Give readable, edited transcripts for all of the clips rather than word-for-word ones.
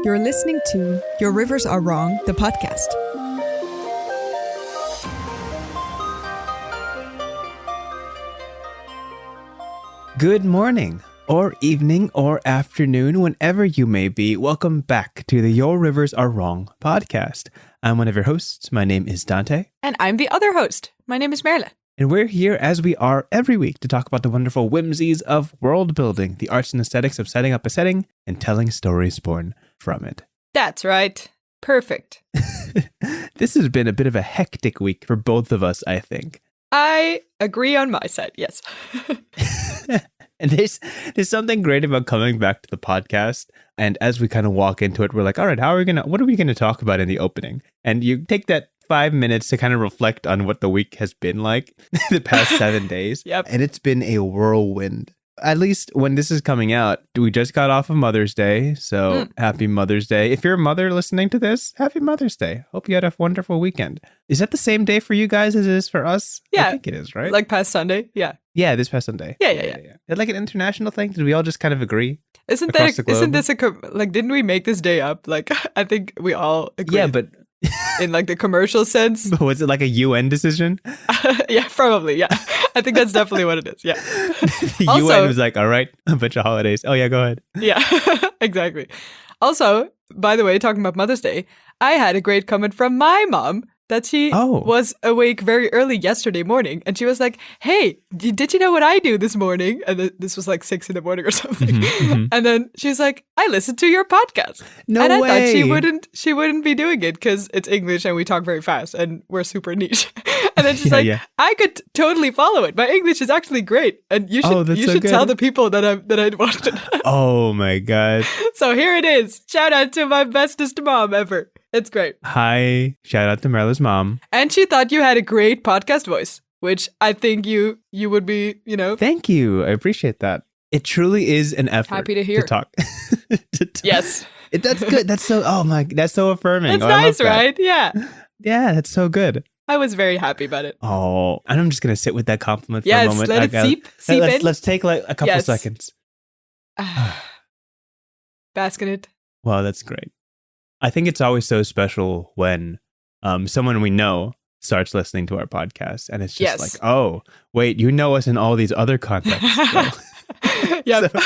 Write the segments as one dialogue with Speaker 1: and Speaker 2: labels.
Speaker 1: You're listening to Your Rivers Are Wrong, the podcast.
Speaker 2: Good morning, or evening, or afternoon, whenever you may be. Welcome back to the Your Rivers Are Wrong podcast. I'm one of your hosts. My name is Dante.
Speaker 3: And I'm the other host. My name is Merle.
Speaker 2: And we're here, as we are every week, to talk about the wonderful whimsies of world building, the arts and aesthetics of setting up a setting and telling stories born from it.
Speaker 3: That's right. Perfect.
Speaker 2: This has been a bit of a hectic week for both of us, I think.
Speaker 3: I agree on my side, yes.
Speaker 2: And there's something great about coming back to the podcast. And as we kind of walk into it, we're like, all right, what are we going to talk about in the opening? And you take that 5 minutes to kind of reflect on what the week has been like the past 7 days.
Speaker 3: Yep.
Speaker 2: And it's been a whirlwind. At least when this is coming out, we just got off of Mother's Day. So happy Mother's Day. If you're a mother listening to this, happy Mother's Day. Hope you had a wonderful weekend. Is that the same day for you guys as it is for us?
Speaker 3: Yeah.
Speaker 2: I think it is, right?
Speaker 3: Like past Sunday? Yeah.
Speaker 2: Yeah, this past Sunday.
Speaker 3: Yeah.
Speaker 2: Is it like an international thing? Did we all just kind of agree?
Speaker 3: Isn't this like, didn't we make this day up? Like, I think we all agreed.
Speaker 2: Yeah, but
Speaker 3: in like the commercial sense.
Speaker 2: Was it like a UN decision?
Speaker 3: Yeah, probably. Yeah. I think that's definitely what it is. Yeah.
Speaker 2: The UN was like, all right, a bunch of holidays. Oh, yeah, go ahead.
Speaker 3: Yeah, exactly. Also, by the way, talking about Mother's Day, I had a great comment from my mom that she was awake very early yesterday morning. And she was like, hey, did you know what I do this morning? And this was like 6 a.m. or something. Mm-hmm. And then she's like, I listened to your podcast.
Speaker 2: No
Speaker 3: and I
Speaker 2: way.
Speaker 3: thought she wouldn't be doing it because it's English and we talk very fast and we're super niche. And then she's I could totally follow it. My English is actually great. And you should tell the people that I'd watched it.
Speaker 2: Oh my God.
Speaker 3: So here it is. Shout out to my bestest mom ever. It's great.
Speaker 2: Hi. Shout out to Merle's mom.
Speaker 3: And she thought you had a great podcast voice, which I think you would be,
Speaker 2: Thank you. I appreciate that. It truly is an effort.
Speaker 3: Happy to hear.
Speaker 2: To talk.
Speaker 3: Yes.
Speaker 2: That's good. That's so affirming.
Speaker 3: That's nice, right? Yeah.
Speaker 2: Yeah, that's so good.
Speaker 3: I was very happy about it.
Speaker 2: Oh, and I'm just going to sit with that compliment for a moment.
Speaker 3: Yes, let it seep in.
Speaker 2: Let's take like a couple seconds.
Speaker 3: Bask in it.
Speaker 2: Wow, that's great. I think it's always so special when someone we know starts listening to our podcast, and it's just like, oh, wait, you know us in all these other contexts.
Speaker 3: Yeah. So,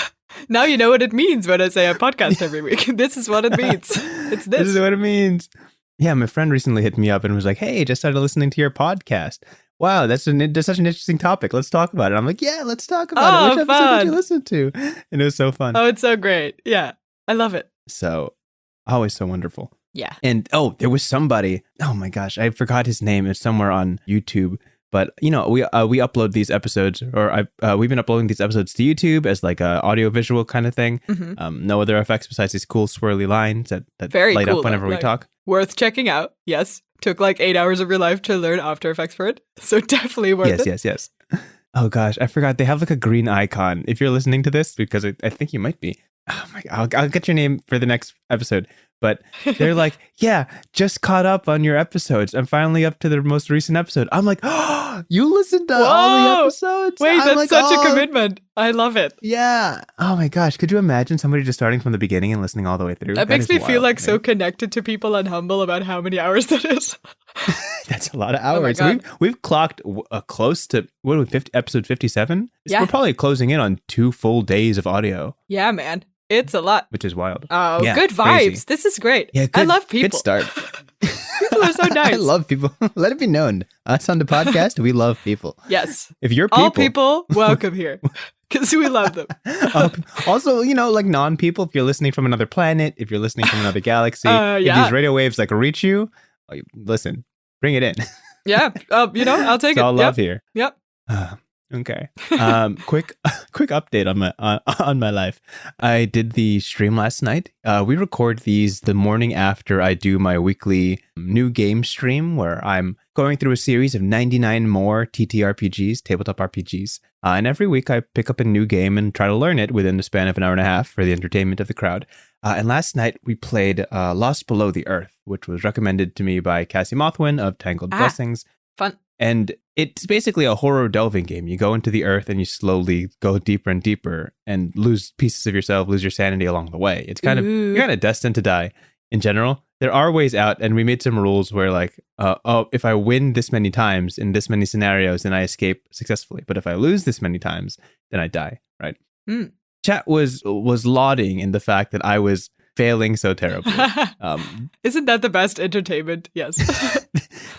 Speaker 3: now you know what it means when I say a podcast every week. This is what it means. It's this.
Speaker 2: This is what it means. Yeah, my friend recently hit me up and was like, hey, just started listening to your podcast. Wow, that's such an interesting topic. Let's talk about it. I'm like, yeah, let's talk about it. Which episode did you listen to? And it was so fun.
Speaker 3: Oh, it's so great. Yeah, I love it.
Speaker 2: So, always so wonderful.
Speaker 3: Yeah.
Speaker 2: And there was somebody, oh my gosh, I forgot his name. It's somewhere on YouTube. But, we upload these episodes, or we've been uploading these episodes to YouTube as like a audio visual kind of thing. Mm-hmm. No other effects besides these cool swirly lines that
Speaker 3: very
Speaker 2: light
Speaker 3: cool,
Speaker 2: up whenever we talk.
Speaker 3: Worth checking out. Yes. Took like 8 hours of your life to learn After Effects for it. So definitely worth it.
Speaker 2: Yes. Oh gosh, I forgot. They have like a green icon. If you're listening to this, because I think you might be. Oh my God, I'll get your name for the next episode. But they're like, yeah, just caught up on your episodes. I'm finally up to the most recent episode. I'm like, oh, you listened to all the episodes?
Speaker 3: Wait, that's such a commitment. I love it.
Speaker 2: Yeah. Oh my gosh. Could you imagine somebody just starting from the beginning and listening all the way through?
Speaker 3: That makes me feel like so connected to people and humble about how many hours that is.
Speaker 2: That's a lot of hours. We've clocked close to, what are we, episode 57?
Speaker 3: Yeah.
Speaker 2: We're probably closing in on 2 full days of audio.
Speaker 3: Yeah, man. It's a lot.
Speaker 2: Which is wild.
Speaker 3: Oh,
Speaker 2: yeah,
Speaker 3: good vibes. Crazy. This is great.
Speaker 2: Yeah,
Speaker 3: I love people.
Speaker 2: Good start.
Speaker 3: People are so nice.
Speaker 2: I love people. Let it be known. Us on the podcast, we love people.
Speaker 3: Yes.
Speaker 2: If you're people.
Speaker 3: All people, welcome here. Because we love them.
Speaker 2: Also, like non-people, if you're listening from another planet, if you're listening from another galaxy, if these radio waves like reach you, listen, bring it in.
Speaker 3: Yeah. I'll take
Speaker 2: it's
Speaker 3: it.
Speaker 2: all love here.
Speaker 3: Yep.
Speaker 2: Okay. Quick update on my life. I did the stream last night. We record these the morning after I do my weekly new game stream, where I'm going through a series of 99 more TTRPGs, tabletop RPGs. And every week I pick up a new game and try to learn it within the span of an hour and a half for the entertainment of the crowd. And last night we played Lost Below the Earth, which was recommended to me by Cassie Mothwin of Tangled Blessings.
Speaker 3: Fun.
Speaker 2: And It's basically a horror delving game. You go into the earth and you slowly go deeper and deeper and lose pieces of yourself, lose your sanity along the way. It's kind of, you're kind of destined to die in general. There are ways out, and we made some rules where like, if I win this many times in this many scenarios, then I escape successfully. But if I lose this many times, then I die, right? Chat was lauding in the fact that I was failing so terribly.
Speaker 3: Isn't that the best entertainment? Yes.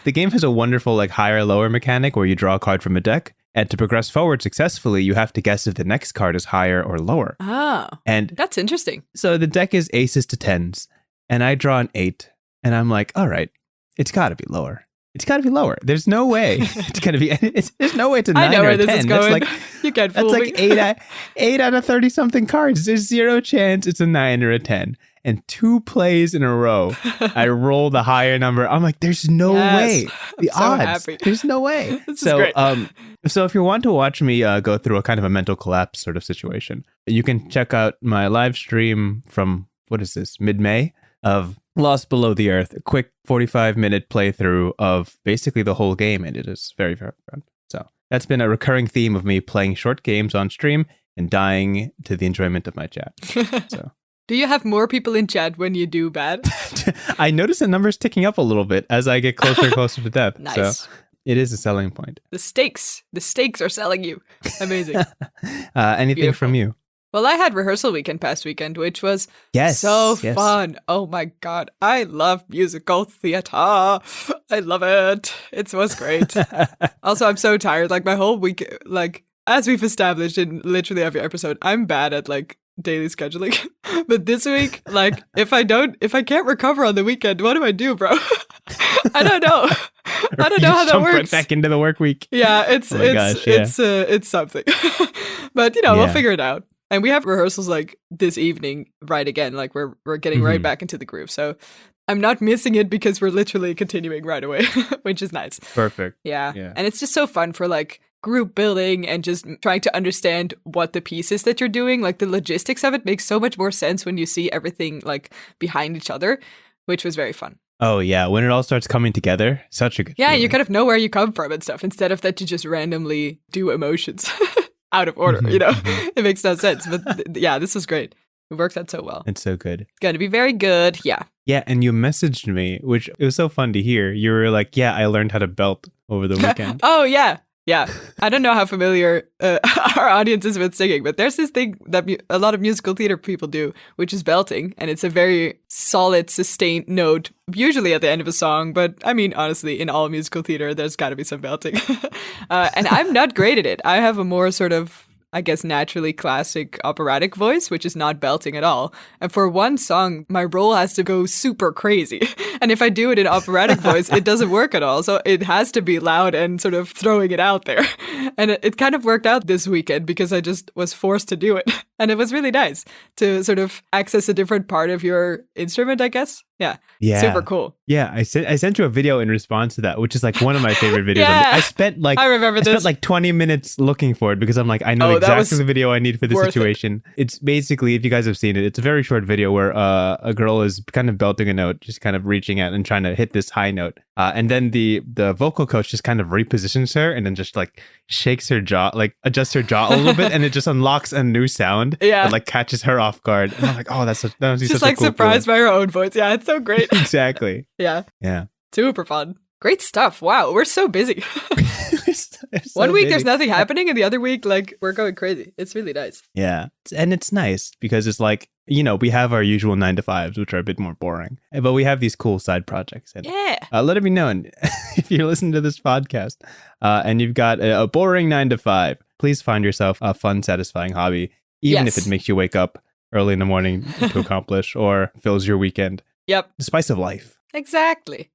Speaker 2: The game has a wonderful like higher lower mechanic where you draw a card from a deck, and to progress forward successfully, you have to guess if the next card is higher or lower.
Speaker 3: Oh, and that's interesting.
Speaker 2: So the deck is aces to tens, and I draw an 8, and I'm like, all right, it's got to be lower. It's got to be lower. There's no way it's going to be. There's no way it's a 9 or a 10.
Speaker 3: I know where this is going. You can't fool me.
Speaker 2: That's like 8 out of 30 something cards. There's zero chance it's a 9 or a 10. And 2 plays in a row, I roll the higher number. I'm like, there's no way. The odds. Happy. There's no way. So if you want to watch me go through a kind of a mental collapse sort of situation, you can check out my live stream from, what is this, mid-May of Lost Below the Earth, a quick 45-minute playthrough of basically the whole game, and it is very, very fun. So that's been a recurring theme of me playing short games on stream and dying to the enjoyment of my chat. So.
Speaker 3: Do you have more people in chat when you do bad?
Speaker 2: I notice the numbers ticking up a little bit as I get closer and closer to death.
Speaker 3: Nice.
Speaker 2: So it is a selling point.
Speaker 3: The stakes are selling you. Amazing.
Speaker 2: Anything Beautiful. From you?
Speaker 3: Well, I had rehearsal weekend past weekend, which was so fun. Oh my God. I love musical theater. I love it. It was great. Also, I'm so tired. Like my whole week, like as we've established in literally every episode, I'm bad at like daily scheduling. But this week, like if I can't recover on the weekend, what do I do, bro? I don't know. I don't know how that works.
Speaker 2: Right back into the work week.
Speaker 3: Yeah, it's something. But we'll figure it out. And we have rehearsals like this evening, right again. Like we're getting right back into the groove. So I'm not missing it because we're literally continuing right away, which is nice.
Speaker 2: Perfect.
Speaker 3: Yeah. And it's just so fun for like group building and just trying to understand what the pieces that you're doing, like the logistics of it makes so much more sense when you see everything like behind each other, which was very fun.
Speaker 2: Oh yeah, when it all starts coming together, such a good feeling.
Speaker 3: You kind of know where you come from and stuff instead of that you just randomly do emotions out of order, It makes no sense. But this was great. It worked out so well.
Speaker 2: It's so good.
Speaker 3: It's going to be very good. Yeah.
Speaker 2: Yeah, and you messaged me, which it was so fun to hear. You were like, yeah, I learned how to belt over the weekend.
Speaker 3: Oh, yeah. Yeah, I don't know how familiar our audience is with singing, but there's this thing that a lot of musical theater people do, which is belting, and it's a very solid, sustained note, usually at the end of a song, but I mean, honestly, in all musical theater, there's got to be some belting. And I'm not great at it. I have a more sort of, I guess, naturally classic operatic voice, which is not belting at all. And for one song, my role has to go super crazy. And if I do it in operatic voice, it doesn't work at all. So it has to be loud and sort of throwing it out there. And it kind of worked out this weekend because I just was forced to do it. And it was really nice to sort of access a different part of your instrument, I guess. Yeah. Super cool.
Speaker 2: Yeah. I sent you a video in response to that, which is like one of my favorite videos. I spent like 20 minutes looking for it because I'm like, I know exactly the video I need for this situation. It's basically, if you guys have seen it, it's a very short video where a girl is kind of belting a note, just kind of reaching out and trying to hit this high note. And then the vocal coach just kind of repositions her and then just like shakes her jaw, like adjusts her jaw a little bit, and it just unlocks a new sound that like catches her off guard. And I'm like, oh, that was
Speaker 3: just like cool surprised feeling. By her own voice. Yeah, it's so great.
Speaker 2: Exactly.
Speaker 3: Yeah.
Speaker 2: Yeah.
Speaker 3: Super fun. Great stuff. Wow, we're so busy. One week there's nothing happening, and the other week, like, we're going crazy. It's really nice.
Speaker 2: Yeah. And it's nice because it's like, we have our usual 9 to 5s, which are a bit more boring, but we have these cool side projects. And, let it be known if you're listening to this podcast and you've got a boring 9 to 5, please find yourself a fun, satisfying hobby, even if it makes you wake up early in the morning to accomplish or fills your weekend.
Speaker 3: Yep.
Speaker 2: The spice of life.
Speaker 3: Exactly.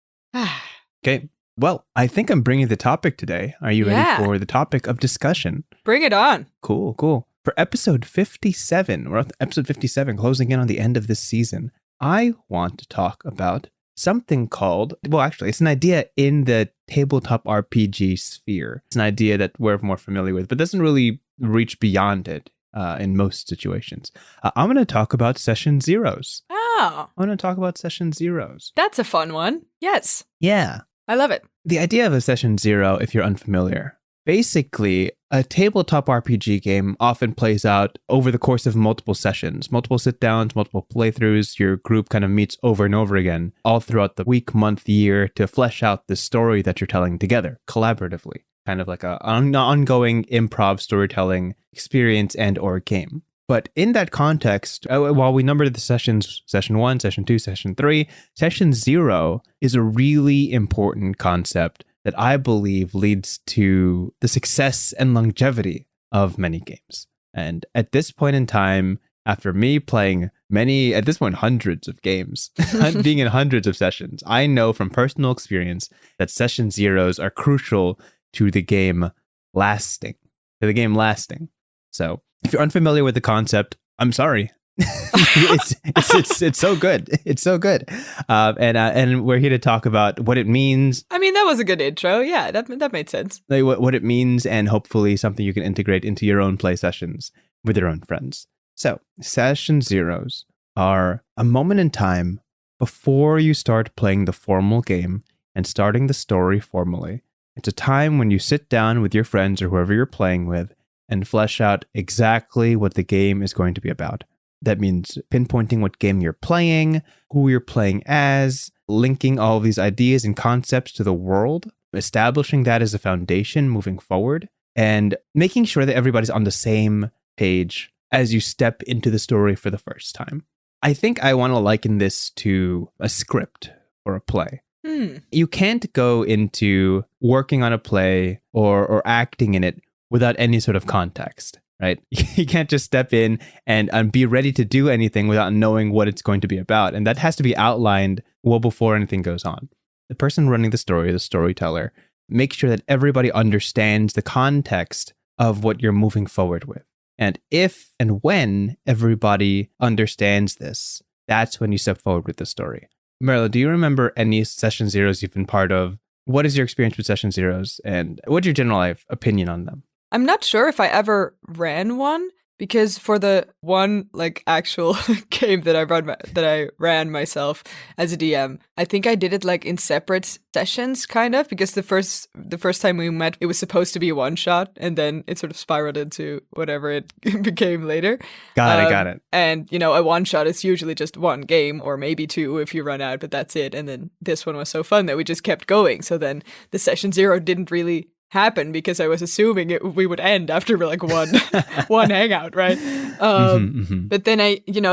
Speaker 2: Okay. Well, I think I'm bringing the topic today. Are you ready for the topic of discussion?
Speaker 3: Bring it on.
Speaker 2: Cool. For episode 57, we're at episode 57, closing in on the end of this season. I want to talk about something called, well, actually, it's an idea in the tabletop RPG sphere. It's an idea that we're more familiar with, but doesn't really reach beyond it in most situations. I'm going to talk about session zeros.
Speaker 3: Oh.
Speaker 2: I'm going to talk about session zeros.
Speaker 3: That's a fun one. Yes.
Speaker 2: Yeah.
Speaker 3: I love it.
Speaker 2: The idea of a session zero, if you're unfamiliar, basically a tabletop RPG game often plays out over the course of multiple sessions, multiple sit-downs, multiple playthroughs. Your group kind of meets over and over again all throughout the week, month, year to flesh out the story that you're telling together collaboratively, kind of like an ongoing improv storytelling experience and or game. But in that context, while we numbered the sessions, session 1, session 2, session 3, session 0 is a really important concept that I believe leads to the success and longevity of many games. And at this point in time, after me playing many, at this point, hundreds of games, being in hundreds of sessions, I know from personal experience that session zeros are crucial to the game lasting. So if you're unfamiliar with the concept, I'm sorry. it's so good. It's so good. And we're here to talk about what it means.
Speaker 3: I mean, that was a good intro. Yeah, that made sense.
Speaker 2: Like what it means, and hopefully something you can integrate into your own play sessions with your own friends. So session zeros are a moment in time before you start playing the formal game and starting the story formally. It's a time when you sit down with your friends or whoever you're playing with and flesh out exactly what the game is going to be about. That means pinpointing what game you're playing, who you're playing as, linking all of these ideas and concepts to the world, establishing that as a foundation moving forward, and making sure that everybody's on the same page as you step into the story for the first time. I think I want to liken this to a script or a play. You can't go into working on a play or acting in it without any sort of context, right? You can't just step in and be ready to do anything without knowing what it's going to be about. And that has to be outlined well before anything goes on. The person running the story, the storyteller, make sure that everybody understands the context of what you're moving forward with. And if and when everybody understands this, that's when you step forward with the story. Marla, do you remember any session zeros you've been part of? What is your experience with session zeros, and what's your general opinion on them?
Speaker 3: I'm not sure if I ever ran one, because for the one actual game that I ran myself as a DM, I think I did it in separate sessions, kind of, because the first time we met, it was supposed to be a one shot, and then it sort of spiraled into whatever it became later.
Speaker 2: Got it.
Speaker 3: And a one shot is usually just one game, or maybe two if you run out, but that's it. And then this one was so fun that we just kept going. So then the session zero didn't really happen because I was assuming we would end after one hangout, right? But then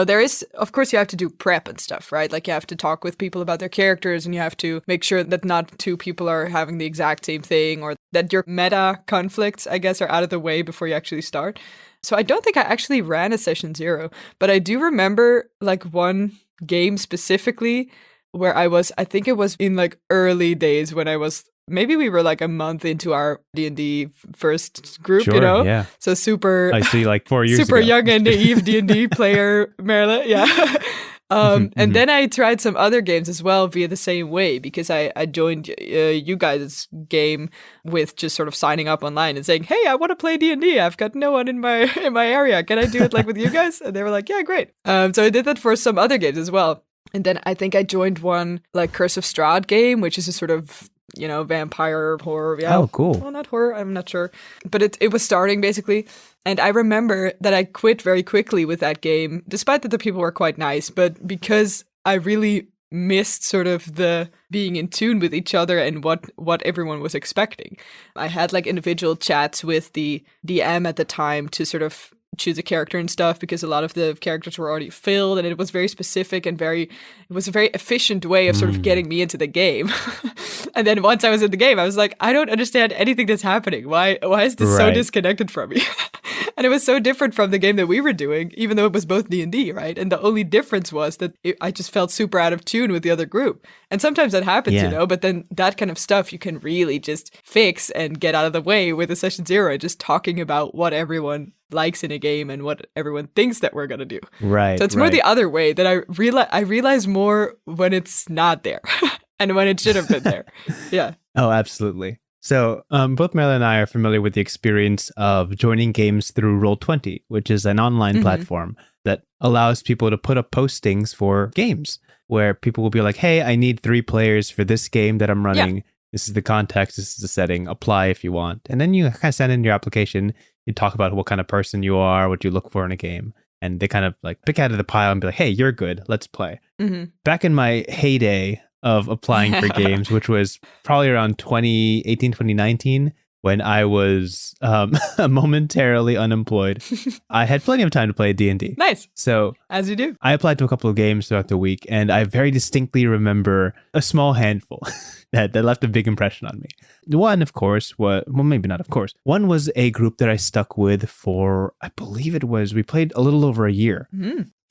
Speaker 3: there is, of course, you have to do prep and stuff, right? You have to talk with people about their characters, and you have to make sure that not two people are having the exact same thing, or that your meta conflicts, I guess, are out of the way before you actually start. So I don't think I actually ran a session zero, but I do remember one game specifically where I think it was in early days when I was, maybe we were a month into our D&D first group,
Speaker 2: Sure, yeah.
Speaker 3: So super...
Speaker 2: I see, 4 years
Speaker 3: super
Speaker 2: ago.
Speaker 3: young and naive D&D player, Merle, yeah. And then I tried some other games as well via the same way, because I joined you guys' game with just sort of signing up online and saying, hey, I want to play D&D. I've got no one in my area. Can I do it with you guys? And they were like, yeah, great. So I did that for some other games as well. And then I think I joined one Curse of Strahd game, which is a sort of vampire horror. Yeah.
Speaker 2: Oh, cool.
Speaker 3: Well, not horror, I'm not sure. But it was starting, basically. And I remember that I quit very quickly with that game, despite that the people were quite nice. But because I really missed sort of the being in tune with each other and what everyone was expecting. I had individual chats with the DM at the time to sort of choose a character and stuff, because a lot of the characters were already filled, and it was very specific and it was a very efficient way of sort of getting me into the game. And then once I was in the game, I was like, I don't understand anything that's happening. Why is this so disconnected from me? And it was so different from the game that we were doing, even though it was both D&D, right? And the only difference was that I just felt super out of tune with the other group. And sometimes that happens, but then that kind of stuff you can really just fix and get out of the way with a session zero, just talking about what everyone likes in a game and what everyone thinks that we're going to do.
Speaker 2: Right.
Speaker 3: So it's more the other way that I realize more when it's not there and when it should have been there. Yeah.
Speaker 2: Oh, absolutely. So both Mel and I are familiar with the experience of joining games through Roll20, which is an online platform that allows people to put up postings for games where people will be like, hey, I need 3 players for this game that I'm running. This is the context. This is the setting. Apply if you want. And then you kind of send in your application. You talk about what kind of person you are, what you look for in a game. And they kind of like pick out of the pile and be like, hey, you're good. Let's play. Back in my heyday of applying for games, which was probably around 2018, 2019, when I was momentarily unemployed, I had plenty of time to play D&D.
Speaker 3: Nice.
Speaker 2: So
Speaker 3: as you do.
Speaker 2: I applied to a couple of games throughout the week, and I very distinctly remember a small handful that left a big impression on me. One, of course, maybe not of course. One was a group that I stuck with for, I believe we played a little over a year.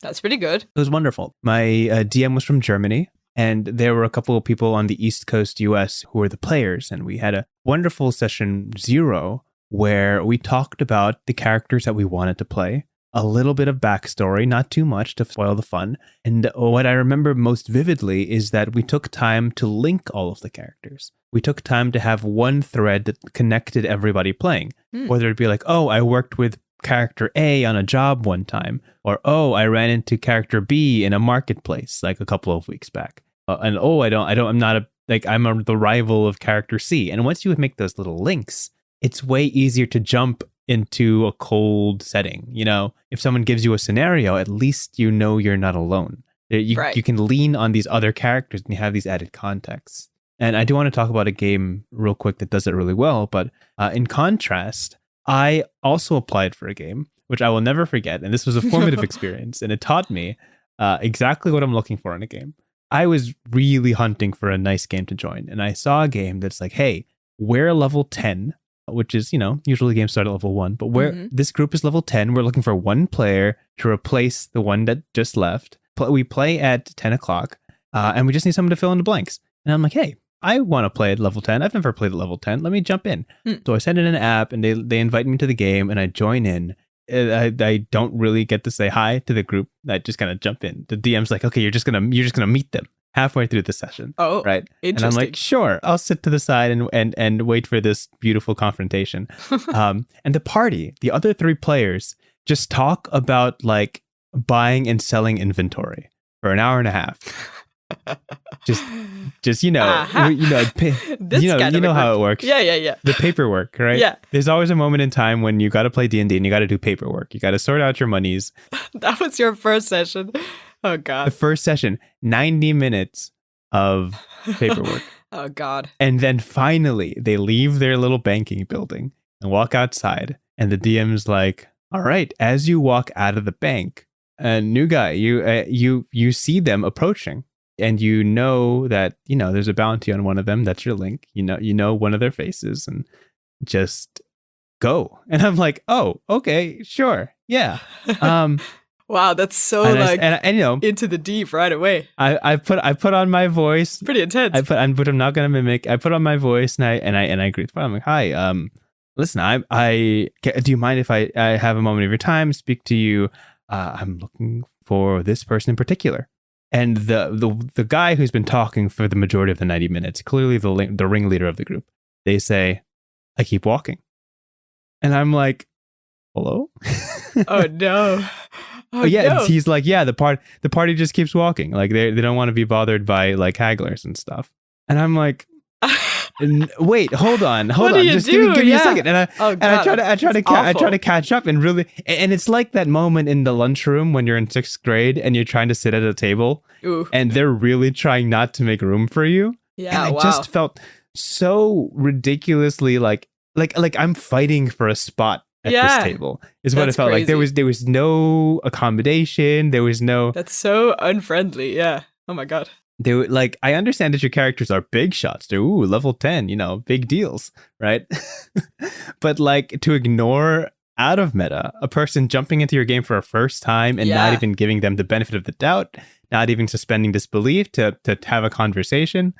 Speaker 3: That's pretty good.
Speaker 2: It was wonderful. My DM was from Germany. And there were a couple of people on the East Coast US who were the players. And we had a wonderful session 0 where we talked about the characters that we wanted to play, a little bit of backstory, not too much to spoil the fun. And what I remember most vividly is that we took time to link all of the characters. We took time to have one thread that connected everybody playing, whether it be like, oh, I worked with character A on a job one time, or oh, I ran into character B in a marketplace like a couple of weeks back, and oh, I'm the rival of character C. And once you make those little links, it's way easier to jump into a cold setting. You know, if someone gives you a scenario, at least you know you're not alone. You can lean on these other characters and you have these added contexts. And I do want to talk about a game real quick that does it really well, but in contrast, I also applied for a game, which I will never forget. And this was a formative experience. And it taught me exactly what I'm looking for in a game. I was really hunting for a nice game to join. And I saw a game that's like, hey, we're level 10, which is, usually games start at level 1. But this group is level 10. We're looking for one player to replace the one that just left. We play at 10 o'clock. And we just need someone to fill in the blanks. And I'm like, hey, I want to play at level 10. I've never played at level 10. Let me jump in. So I send in an app and they invite me to the game and I join in. I don't really get to say hi to the group. I just kind of jump in. The DM's like, okay, you're just gonna meet them halfway through the session. Oh, right. And I'm like, sure, I'll sit to the side and wait for this beautiful confrontation. And the other 3 players just talk about like buying and selling inventory for an hour and a half. just how it works.
Speaker 3: Yeah.
Speaker 2: The paperwork, right?
Speaker 3: Yeah.
Speaker 2: There's always a moment in time when you got to play D&D and you got to do paperwork. You got to sort out your monies.
Speaker 3: That was your first session. Oh God.
Speaker 2: The first session, 90 minutes of paperwork.
Speaker 3: Oh God.
Speaker 2: And then finally they leave their little banking building and walk outside. And the DM's like, all right, as you walk out of the bank, new guy, you see them approaching. And you know that, there's a bounty on one of them. That's your link. You know one of their faces and just go. And I'm like, oh, okay, sure. Yeah.
Speaker 3: Wow, that's so into the deep right away.
Speaker 2: I put on my voice.
Speaker 3: Pretty intense.
Speaker 2: But I'm not gonna mimic. I put on my voice and I greet. I'm like, hi. Listen, do you mind if I have a moment of your time, speak to you? I'm looking for this person in particular. And the guy who's been talking for the majority of the 90 minutes, clearly the ringleader of the group, they say, I keep walking. And I'm like, hello?
Speaker 3: Oh, no.
Speaker 2: Oh, yeah. No. He's like, yeah, the party just keeps walking. Like they don't want to be bothered by like hagglers and stuff. And I'm like, wait, hold on. Just give me a second. And I try to catch up and really, and it's like that moment in the lunchroom when you're in 6th grade and you're trying to sit at a table. Ooh. And they're really trying not to make room for you.
Speaker 3: Yeah,
Speaker 2: and I just felt so ridiculously like I'm fighting for a spot at this table is what it felt crazy. Like. There was no accommodation. There was no.
Speaker 3: That's so unfriendly. Yeah. Oh my God.
Speaker 2: They were like, I understand that your characters are big shots. They're level 10, big deals, right? But like to ignore out of meta a person jumping into your game for a first time and not even giving them the benefit of the doubt, not even suspending disbelief to have a conversation.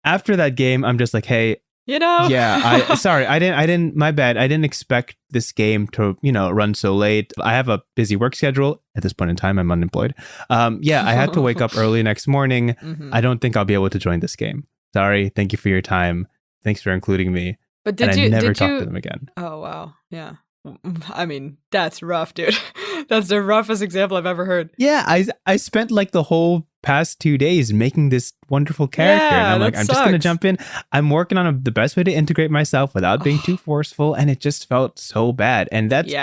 Speaker 2: After that game, I'm just like, hey, I didn't, my bad. I didn't expect this game to, run so late. I have a busy work schedule. At this point in time, I'm unemployed. I had to wake up early next morning. Mm-hmm. I don't think I'll be able to join this game. Sorry. Thank you for your time. Thanks for including me.
Speaker 3: But
Speaker 2: I never talked to them again.
Speaker 3: Oh, wow. Yeah. I mean, that's rough, dude. That's the roughest example I've ever heard.
Speaker 2: Yeah. I spent like the whole past 2 days making this wonderful character.
Speaker 3: Yeah,
Speaker 2: and I'm like, I'm just going to jump in. I'm working on the best way to integrate myself without being too forceful. And it just felt so bad. And that's,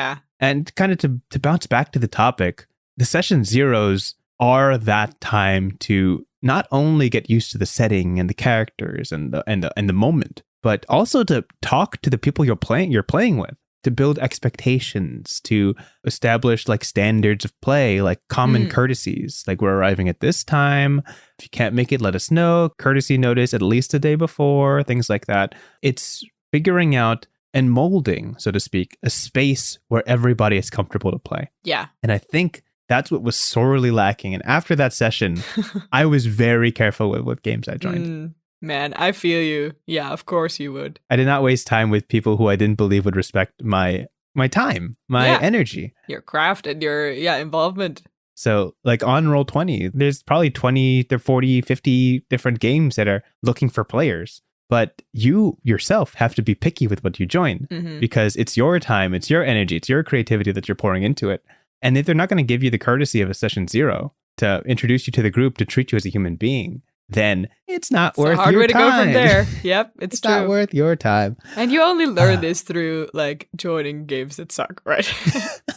Speaker 2: and kind of to bounce back to the topic, the session zeros are that time to not only get used to the setting and the characters and the moment, but also to talk to the people you're playing with, to build expectations, to establish like standards of play, like common courtesies, like we're arriving at this time. If you can't make it, let us know. Courtesy notice at least a day before, things like that. It's figuring out and molding, so to speak, a space where everybody is comfortable to play.
Speaker 3: Yeah.
Speaker 2: And I think that's what was sorely lacking. And after that session, I was very careful with what games I joined.
Speaker 3: Man, I feel you. Yeah, of course you would.
Speaker 2: I did not waste time with people who I didn't believe would respect my time, my energy.
Speaker 3: Your craft and your involvement.
Speaker 2: So like on Roll20, there's probably 20 to 40, 50 different games that are looking for players. But you yourself have to be picky with what you join because it's your time, it's your energy, it's your creativity that you're pouring into it. And if they're not going to give you the courtesy of a session zero to introduce you to the group, to treat you as a human being, then it's not worth your time. It's a hard way to go from there.
Speaker 3: Yep, it's true.
Speaker 2: Not worth your time.
Speaker 3: And you only learn this through like joining games that suck, right?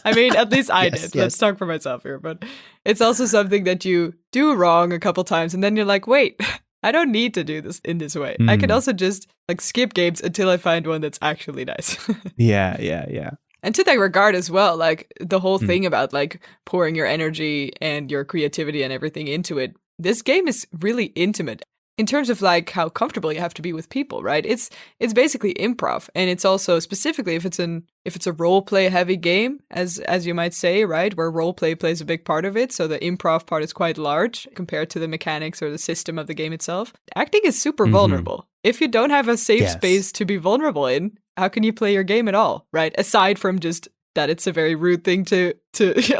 Speaker 3: I mean, at least I did. Let's talk for myself here. But it's also something that you do wrong a couple times and then you're like, wait, I don't need to do this in this way. I could also just like skip games until I find one that's actually nice.
Speaker 2: Yeah.
Speaker 3: And to that regard as well, like the whole thing about like pouring your energy and your creativity and everything into it, this game is really intimate in terms of like how comfortable you have to be with people, right? It's basically improv, and it's also specifically if it's a role play heavy game, as you might say, right, where role play plays a big part of it. So the improv part is quite large compared to the mechanics or the system of the game itself. Acting is super vulnerable. If you don't have a safe space to be vulnerable in, how can you play your game at all, right? Aside from just that it's a very rude thing to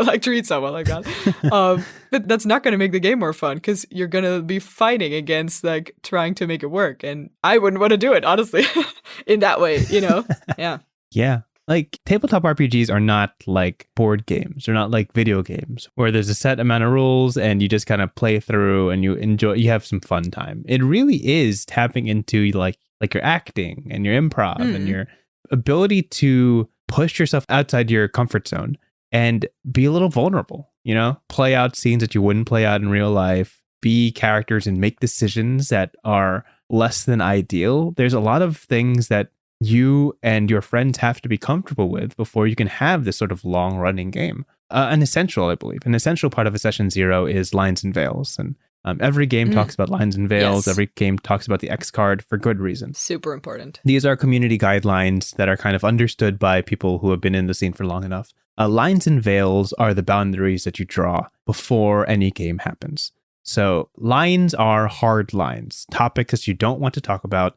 Speaker 3: like treat someone like that. But that's not going to make the game more fun because you're going to be fighting against like trying to make it work. And I wouldn't want to do it, honestly, in that way, you know? Yeah.
Speaker 2: Yeah. Like tabletop RPGs are not like board games. They're not like video games where there's a set amount of rules and you just kind of play through and you have some fun time. It really is tapping into like your acting and your improv and your ability to push yourself outside your comfort zone and be a little vulnerable, you know, play out scenes that you wouldn't play out in real life, be characters and make decisions that are less than ideal. There's a lot of things that you and your friends have to be comfortable with before you can have this sort of long running game. An essential part of a session zero is lines and veils. And every game talks about lines and veils. Yes. Every game talks about the X card for good reason.
Speaker 3: Super important.
Speaker 2: These are community guidelines that are kind of understood by people who have been in the scene for long enough. Lines and veils are the boundaries that you draw before any game happens. So lines are hard lines, topics that you don't want to talk about,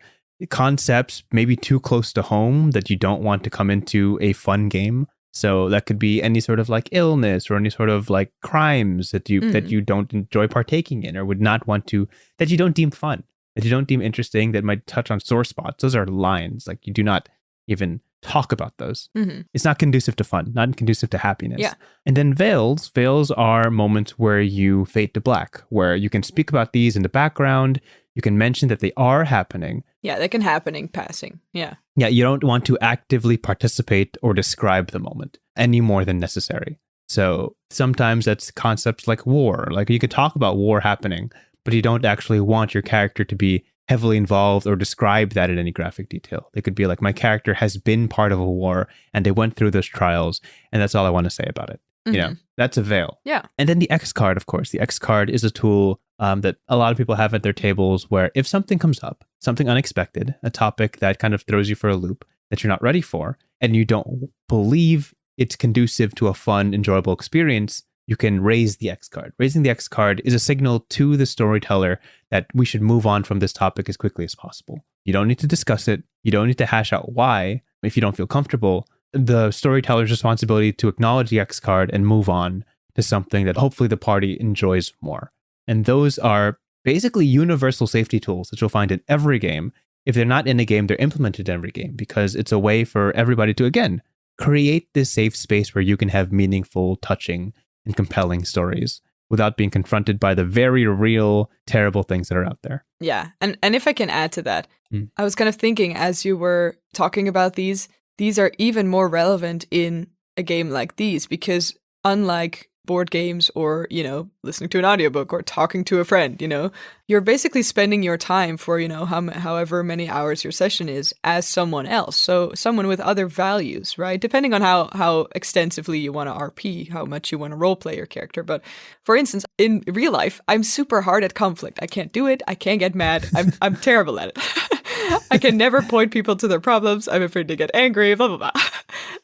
Speaker 2: concepts maybe too close to home that you don't want to come into a fun game. So that could be any sort of like illness or any sort of like crimes that you don't enjoy partaking in or would not want to, that you don't deem fun, that you don't deem interesting, that might touch on sore spots. Those are lines. Like you do not even talk about those. It's not conducive to fun, not conducive to happiness.
Speaker 3: Yeah.
Speaker 2: And then veils are moments where you fade to black, where you can speak about these in the background. You can mention that they are happening.
Speaker 3: Yeah, they can happen in passing. Yeah.
Speaker 2: Yeah, you don't want to actively participate or describe the moment any more than necessary. So sometimes that's concepts like war. Like you could talk about war happening, but you don't actually want your character to be heavily involved or describe that in any graphic detail. They could be like, my character has been part of a war and they went through those trials, and that's all I want to say about it. You know, that's a veil.
Speaker 3: Yeah.
Speaker 2: And then the X card, of course. The X card is a tool that a lot of people have at their tables where if something comes up, something unexpected, a topic that kind of throws you for a loop that you're not ready for, and you don't believe it's conducive to a fun, enjoyable experience, you can raise the X card. Raising the X card is a signal to the storyteller that we should move on from this topic as quickly as possible. You don't need to discuss it. You don't need to hash out why if you don't feel comfortable. The storyteller's responsibility to acknowledge the X card and move on to something that hopefully the party enjoys more. And those are basically universal safety tools that you'll find in every game. If they're not in a game, they're implemented in every game because it's a way for everybody to, again, create this safe space where you can have meaningful, touching, and compelling stories. without being confronted by the very real, terrible things that are out there.
Speaker 3: Yeah. And if I can add to that, I was kind of thinking as you were talking about these are even more relevant in a game like these, because unlike board games or, listening to an audiobook or talking to a friend, you're basically spending your time for, however many hours your session is as someone else. So someone with other values, right? Depending on how extensively you want to RP, how much you want to role play your character. But for instance, in real life, I'm super hard at conflict. I can't do it. I can't get mad. I'm terrible at it. I can never point people to their problems. I'm afraid to get angry, blah, blah, blah.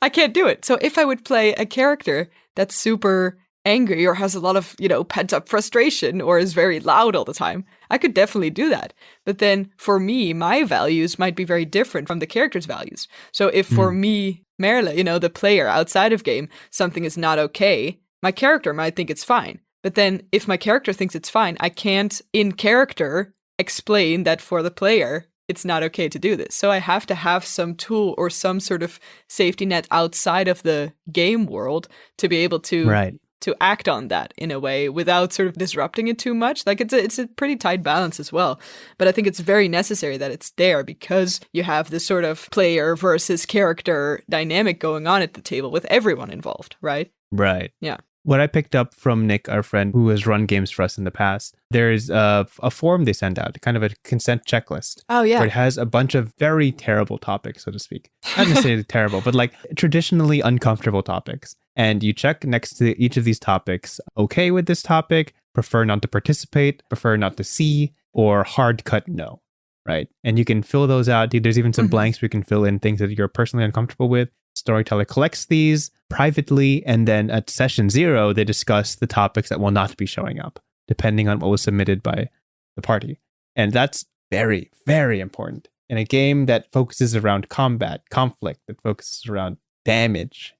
Speaker 3: I can't do it. So if I would play a character that's super angry or has a lot of, pent up frustration or is very loud all the time, I could definitely do that. But then for me, my values might be very different from the character's values. So if for me, Merle, the player outside of game, something is not okay, my character might think it's fine. But then if my character thinks it's fine, I can't in character explain that for the player, it's not okay to do this. So I have to have some tool or some sort of safety net outside of the game world to be able to to act on that in a way without sort of disrupting it too much. Like it's a pretty tight balance as well. But I think it's very necessary that it's there because you have this sort of player versus character dynamic going on at the table with everyone involved, right?
Speaker 2: Right.
Speaker 3: Yeah.
Speaker 2: What I picked up from Nick, our friend who has run games for us in the past, there's a form they send out, kind of a consent checklist.
Speaker 3: Oh, yeah.
Speaker 2: Where it has a bunch of very terrible topics, so to speak. Not necessarily terrible, but like traditionally uncomfortable topics. And you check next to each of these topics, okay with this topic, prefer not to participate, prefer not to see, or hard cut no, right? And you can fill those out. There's even some blanks where you can fill in things that you're personally uncomfortable with. Storyteller collects these privately, and then at session 0, they discuss the topics that will not be showing up, depending on what was submitted by the party. And that's very, very important in a game that focuses around combat, conflict, that focuses around damage,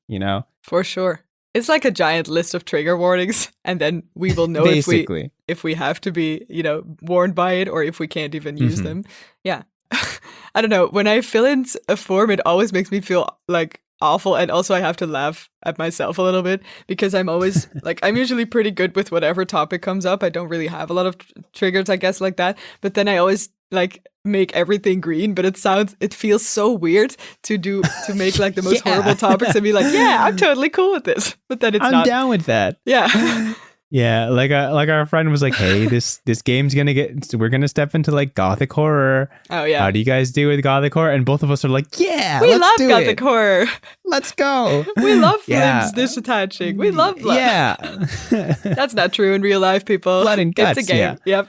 Speaker 3: For sure. It's like a giant list of trigger warnings, and then we will know if we have to be, warned by it or if we can't even use them. Yeah. I don't know. When I fill in a form, it always makes me feel like awful, and also I have to laugh at myself a little bit because I'm always I'm usually pretty good with whatever topic comes up. I don't really have a lot of triggers, I guess, like that. But then I always make everything green, but it feels so weird to make the most horrible topics and be like, yeah, I'm totally cool with this. But then I'm
Speaker 2: down with that.
Speaker 3: Yeah.
Speaker 2: Yeah, like our friend was like, "Hey, this game's we're gonna step into gothic horror.
Speaker 3: Oh yeah,
Speaker 2: how do you guys do with gothic horror?" And both of us are like, "Yeah,
Speaker 3: we love gothic horror.
Speaker 2: Let's go.
Speaker 3: We love limbs disattaching. We love blood.
Speaker 2: Yeah,
Speaker 3: that's not true in real life, people.
Speaker 2: Blood and guts.
Speaker 3: It's a game.
Speaker 2: Yeah.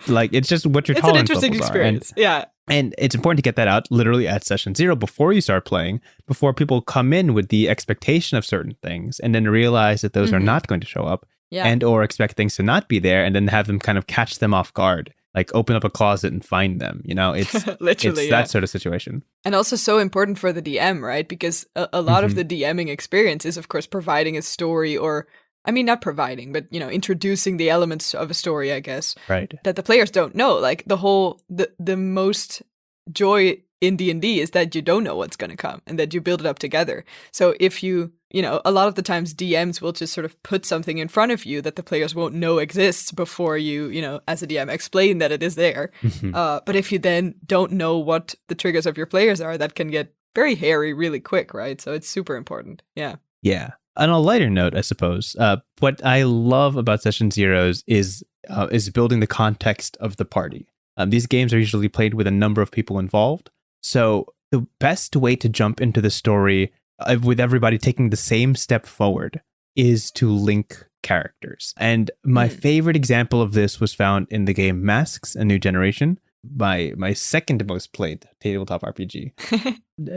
Speaker 2: Yep. It's just what your
Speaker 3: tolerance levels are. It's an interesting experience. Yeah.
Speaker 2: And it's important to get that out literally at session 0 before you start playing, before people come in with the expectation of certain things and then realize that those are not going to show up.
Speaker 3: Yeah.
Speaker 2: And or expect things to not be there and then have them kind of catch them off guard, like open up a closet and find them. It's
Speaker 3: literally
Speaker 2: it's that sort of situation.
Speaker 3: And also so important for the DM, right? Because a lot of the DMing experience is, of course, providing a story or, not providing, but, introducing the elements of a story, I guess.
Speaker 2: Right.
Speaker 3: That the players don't know. Like the most joy in D&D is that you don't know what's going to come and that you build it up together. So if you a lot of the times DMs will just sort of put something in front of you that the players won't know exists before you, as a DM explain that it is there. But if you then don't know what the triggers of your players are, that can get very hairy really quick, right? So it's super important. Yeah.
Speaker 2: Yeah. On a lighter note, I suppose, what I love about session 0s is building the context of the party. These games are usually played with a number of people involved. So the best way to jump into the story with everybody taking the same step forward is to link characters. And my favorite example of this was found in the game Masks: A New Generation, my second most played tabletop RPG.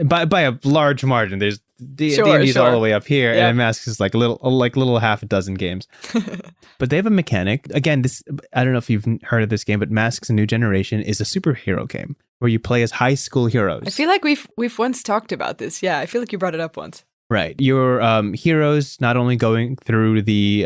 Speaker 2: by a large margin. There's D&D's all the way up here, and Masks is like little half a dozen games. But they have a mechanic. Again, this, I don't know if you've heard of this game, but Masks: A New Generation is a superhero game where you play as high school heroes.
Speaker 3: I feel like we've once talked about this. Yeah, I feel like you brought it up once.
Speaker 2: Right. Your heroes not only going through the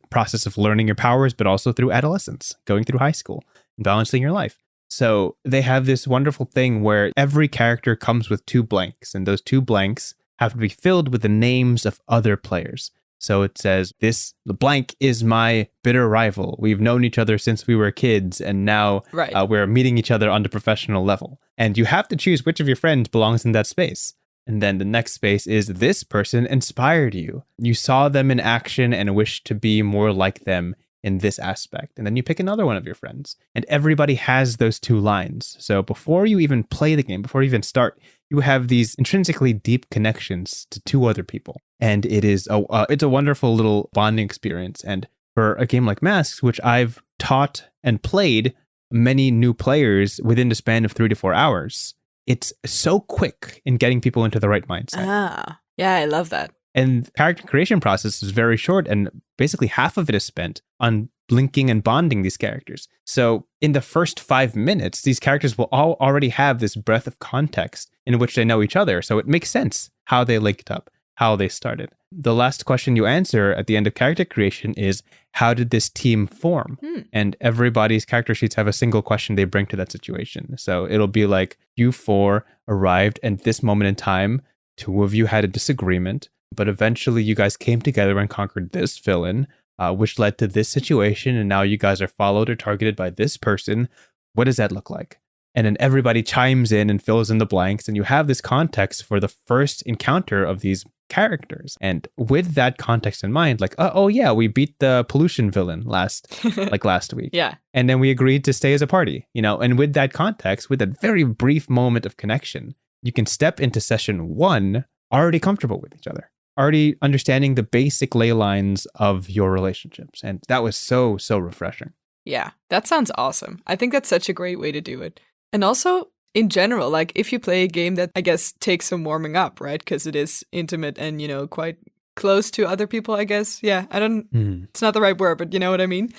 Speaker 2: process of learning your powers, but also through adolescence, going through high school, and balancing your life. So they have this wonderful thing where every character comes with 2 blanks, and those 2 blanks have to be filled with the names of other players. So it says, this blank is my bitter rival. We've known each other since we were kids, and now we're meeting each other on the professional level. And you have to choose which of your friends belongs in that space. And then the next space is, this person inspired you. You saw them in action and wished to be more like them in this aspect. And then you pick another one of your friends. And everybody has those two lines. So before you even play the game, before you even start, you have these intrinsically deep connections to two other people. And it's a wonderful little bonding experience. And for a game like Masks, which I've taught and played many new players within the span of 3 to 4 hours, it's so quick in getting people into the right mindset.
Speaker 3: Yeah, I love that.
Speaker 2: And the character creation process is very short, and basically half of it is spent on linking and bonding these characters. So in the first 5 minutes, these characters will all already have this breadth of context in which they know each other. So it makes sense how they linked up, how they started. The last question you answer at the end of character creation is, how did this team form? And everybody's character sheets have a single question they bring to that situation. So it'll be like, you four arrived at this moment in time. 2 of you had a disagreement, but eventually you guys came together and conquered this villain, which led to this situation. And now you guys are followed or targeted by this person. What does that look like? And then everybody chimes in and fills in the blanks. And you have this context for the first encounter of these characters. And with that context in mind, like, we beat the pollution villain last week.
Speaker 3: Yeah.
Speaker 2: And then we agreed to stay as a party, and with that context, with that very brief moment of connection, you can step into session 1 already comfortable with each other, already understanding the basic ley lines of your relationships. And that was so, so refreshing.
Speaker 3: Yeah, that sounds awesome. I think that's such a great way to do it. And also, in general, like if you play a game that I guess takes some warming up, right? Because it is intimate and, quite close to other people, I guess. Yeah, it's not the right word, but you know what I mean?